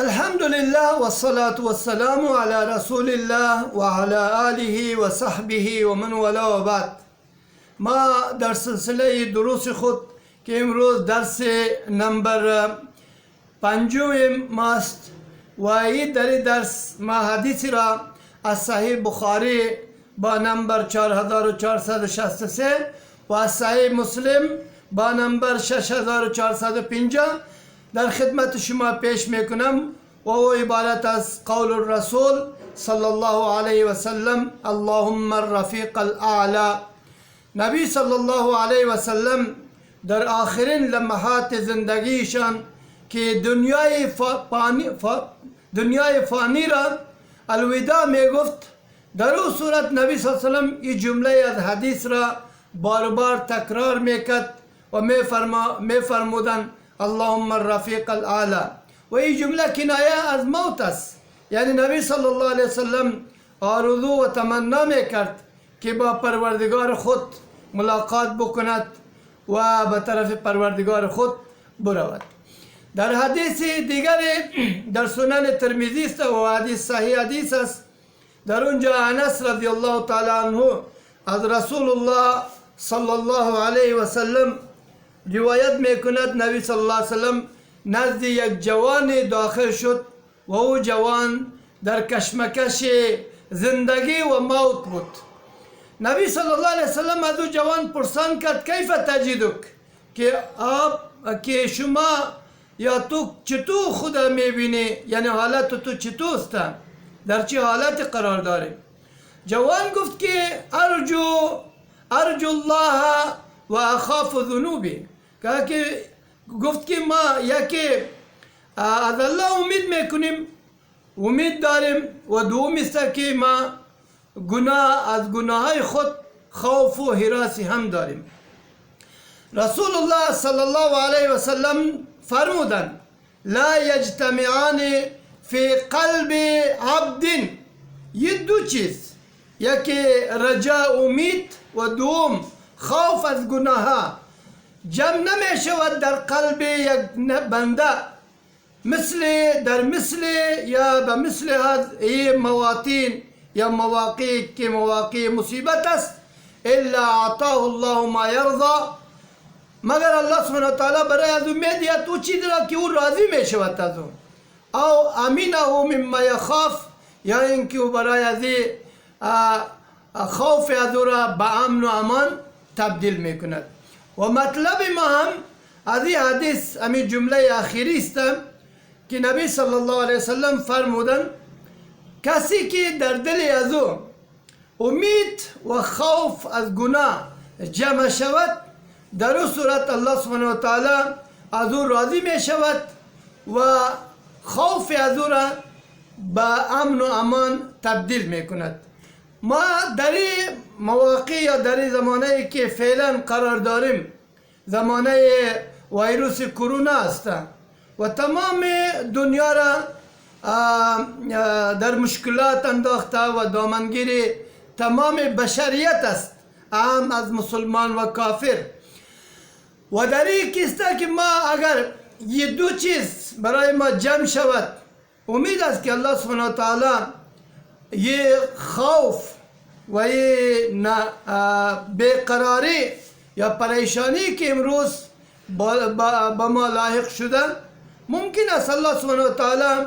الحمد لله والصلاة والسلام على رسول الله وعلى آله وصحبه ومن والاه وبعد. ما در سلسله دروس خود که امروز درس نمبر 5 ماست و این در درس ما حدیثی را از صحیح بخاری با نمبر 4463 و از صحیح مسلم با نمبر 6450 در خدمت شما پیش میکنم و او عبارت از قول الرسول صلی الله علیه و سلم اللهم الرفیق الاعلی. نبی صلی الله علیه و سلم در آخرین لمحات زندگیشان که دنیای فانی را الوداع می گفت، در او صورت نبی صلی الله علیه و سلم این جمله از حدیث را بار بار تکرار میکرد و می فرمودند اللهم الرفیق الاعلی. و این جمله کنایه از موت است، یعنی نبی صلی الله علیه و سلم آرزو و تمنا میکرد که با پروردگار خود ملاقات بکند و به طرف پروردگار خود برود. در حدیث دیگر در سنن ترمذی است و حدیث صحیح حدیث است، در اونجا انس رضی الله تعالی عنه از رسول الله صلی الله علیه و سلم روایت میکند نبی صلی الله علیه و سلم نزد یک جوان داخل شد و او جوان در کشمکش زندگی و موت بود. نبی صلی الله علیه و سلم از او جوان پرسان کرد کیف تجدک، که شما یا تو چطور خدا میبینی، یعنی حالت تو چطور است، در چه حالت قرار داری؟ جوان گفت که ارجو الله و اخاف ذنوبی، که گفت که ما یکی از الله امید داریم و دوم است که ما از گناه خود خوف و هراسی هم داریم. رسول الله صلی الله علیه و سلم فرمودند لا یجتمعان فی قلب عبد، یہ دو چیز، یکی رجا امید و دوم خوف از گناه جمع نمی شود در قلب یک بنده مثل یا به مثل این مواطن یا مواقع که مواقع مصیبت است الا اعطاه الله ما یرضى، مگر الله سبحانه و تعالی برای از او میدهد او چیزی را که او راضی می شود از اون، او امینه مما یخاف، یا اینکه او برای از خوف از او را به امن و امان تبدیل می کند. و مطلب ما هم از این حدیث همین جمله اخیری است که نبی صلی الله علیه وسلم فرمودند کسی که در دل از او امید و خوف از گناه جمع شود، در او صورت الله سبحانه و تعالی از او راضی می شود و خوف از او را به امن و امان تبدیل می کند. ما در این مواقع یا در این زمانه که فعلا قرار داریم زمانه ویروس کرونا است و تمام دنیا را در مشکلات انداخته و دامنگیر تمام بشریت است، هم از مسلمان و کافر. و در این کیسته که ما اگر یه دو چیز برای ما جمع شود، امید است که الله سبحانه و تعالی یہ خوف و یہ بیقراری یا پریشانی که امروز با ما لاحق شده، ممکن است الله سبحانه و تعالی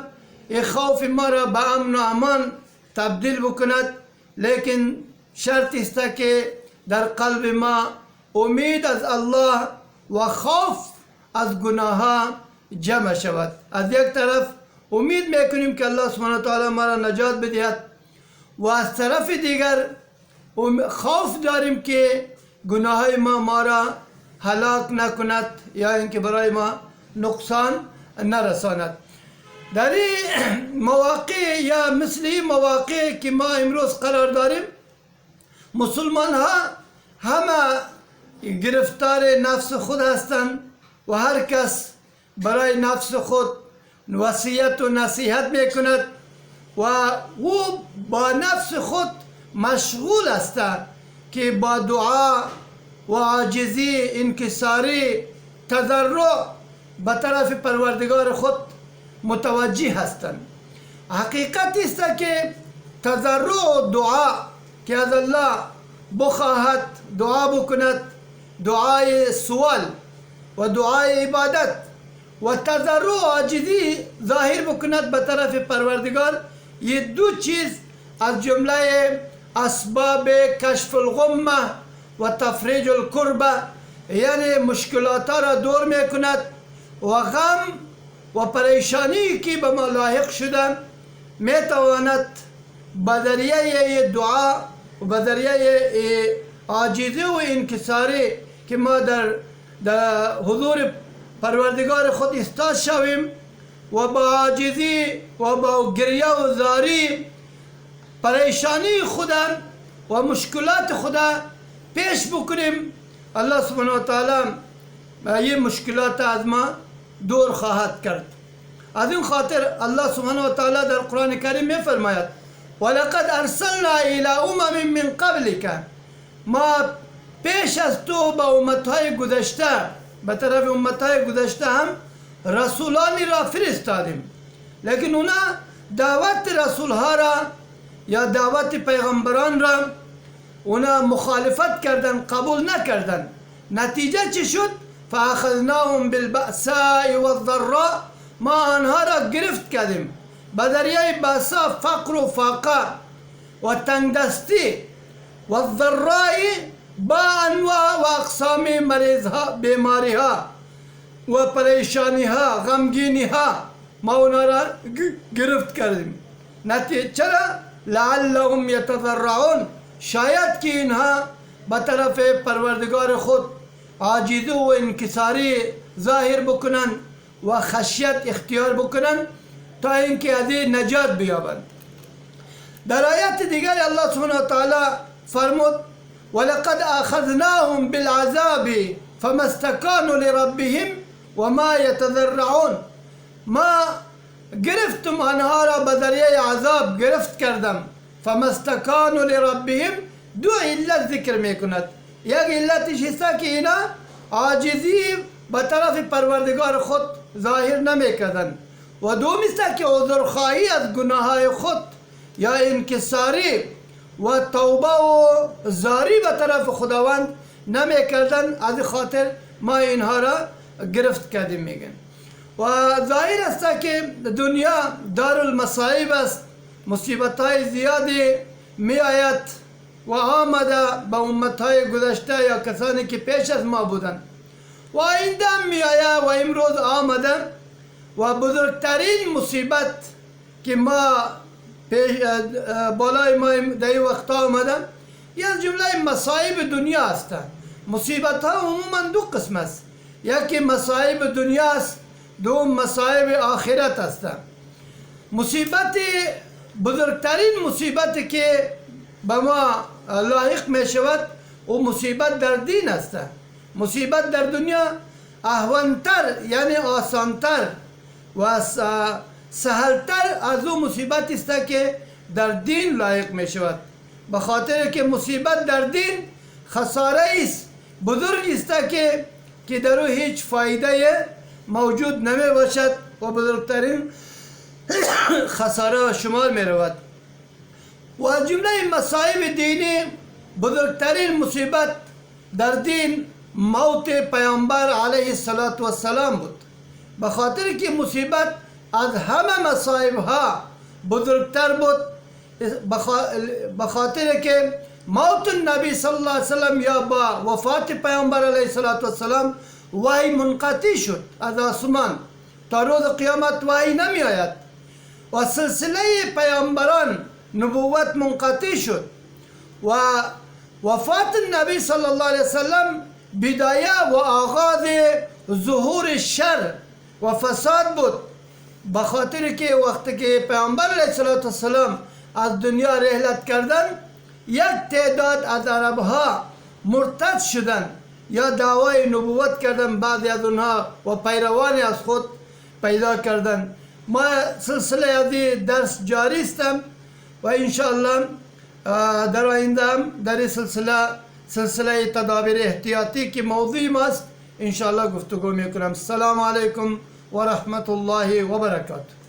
یہ خوف ما را به امن و امان تبدیل بکند، لیکن شرط است که در قلب ما امید از الله و خوف از گناه جمع شود. از یک طرف امید میکنیم که الله سبحانه و تعالی ما را نجات بدهد و از طرف دیگر خوف داریم که گناه ما را هلاک نکند یا اینکه برای ما نقصان نرساند. در این مواقع یا مثل این مواقع که ما امروز قرار داریم، مسلمان ها همه گرفتار نفس خود هستند و هر کس برای نفس خود وصیت و نصیحت میکند و او با نفس خود مشغول است که با دعا و عاجزی انکساری تضرع به طرف پروردگار خود متوجه هستند. حقیقت است که تضرع و دعا که از الله بخواهد دعا بکند، دعای سوال و دعای عبادت و تضرع و عاجزی ظاهر بکند به طرف پروردگار، یہ دو چیز از جمله اسباب کشف الغمه و تفریج الکربه، یعنی مشکلات را دور میکند و غم و پریشانی که به ما لاحق شده میتواند به ذریعه دعا و به ذریعه عاجزی و انکساری که ما در حضور پروردگار خود ایستاد شویم و با عاجزی و با گریه و زاری پریشانی خدا و مشکلات خدا پیش بکنیم، الله سبحانه و تعالی این مشکلات از ما دور خواهد کرد. از این خاطر الله سبحانه و تعالی در قرآن کریم می فرماید ولقد ارسلنا الى امم من قبلک، ما پیش از تو به امتهای گذشته، به طرف امتهای گذشته هم رسولانی را فرستادیم، لیکن اونا دعوت رسول ها را یا دعوت پیغمبران را اونا مخالفت کردن، قبول نکردن. نتیجه چی شد؟ فاخذناهم بالبأساء والضراء، ما آنها را گرفت کردیم به ذریعه بأسا، فقر و فاقه و تنگدستی، و الضراء با انواع و اقسام مریض ها، بیماری ها و پریشانی ها، غمگینی ها، ما اونا را گرفت کردیم. نتیجه چرا؟ لعلهم یتضرعون، شاید که اینها به طرف پروردگار خود عاجزی و انکساری ظاهر بکنند و خشیت اختیار بکنند تا اینکه از این نجات بیابند. در آیت دیگر الله سبحانه و تعالی فرمود ولقد اخذناهم بالعذاب فما استكانوا لربهم وما يتضرعون، ما گرفتم آنها را به ذریعه عذاب گرفت کردم. فما استكانوا لربهم، دو علت ذکر میکند. یک علتش است که اینا عاجزی به طرف پروردگار خود ظاهر نمیکردند و دوم است که عذرخواهی از گناههای خود یا انکساری و توبه و زاری به طرف خداوند نمیکردند. از خاطر ما اینها را گرفت کردیم میگن. و ظاهر است که دنیا دار المصائب است، مصیبت های زیادی می آید و آمده به امت های گذشته یا کسانی که پیش از ما بودند و آینده می آید و امروز آمده. و بزرگترین مصیبت که ما بالای ما در این وقت آمده یا جمله مصائب دنیا است. مصیبت ها عموما دو قسم است، یکی مصائب دنیا است، دوم مصائب آخرت است. مصیبت بزرگترین مصیبت که به ما لاحق می شود و مصیبت در دین است. مصیبت در دنیا اهونتر یعنی آسانتر و سهلتر از او مصیبت است که در دین لاحق می شود، به خاطر که مصیبت در دین خساره است بزرگ است که در او هیچ فایده موجود نمی باشد و بزرگترین خساره شمار می رود. و از جمله مصائب دینی بزرگترین مصیبت در دین موت پیامبر علیه السلام بود، به خاطر که مصیبت از همه مصائب ها بزرگتر بود، به خاطر که موت النبی صلی الله علیه وسلم یا با وفات پیامبر علیه السلام وحی منقطع شد از آسمان، تا روز قیامت وحی نمی آید و سلسله پیامبران نبوت منقطع شد و وفات النبی صلی الله علیه وسلم بدایه و آغاز ظهور شر و فساد بود، به خاطر که وقتی که پیامبر علیه السلام از دنیا رحلت کردند یک تعداد از عرب ها مرتد شدند یا دعوای نبوت کردند، بعضی از اونها و پیروانی از خود پیدا کردند. ما سلسله از درس جاری استم و انشاءالله در آینده هم در این سلسله تدابیر احتیاطی که موضوع ماست انشاءالله گفتگو میکنم. السلام علیکم و رحمت الله و برکاته.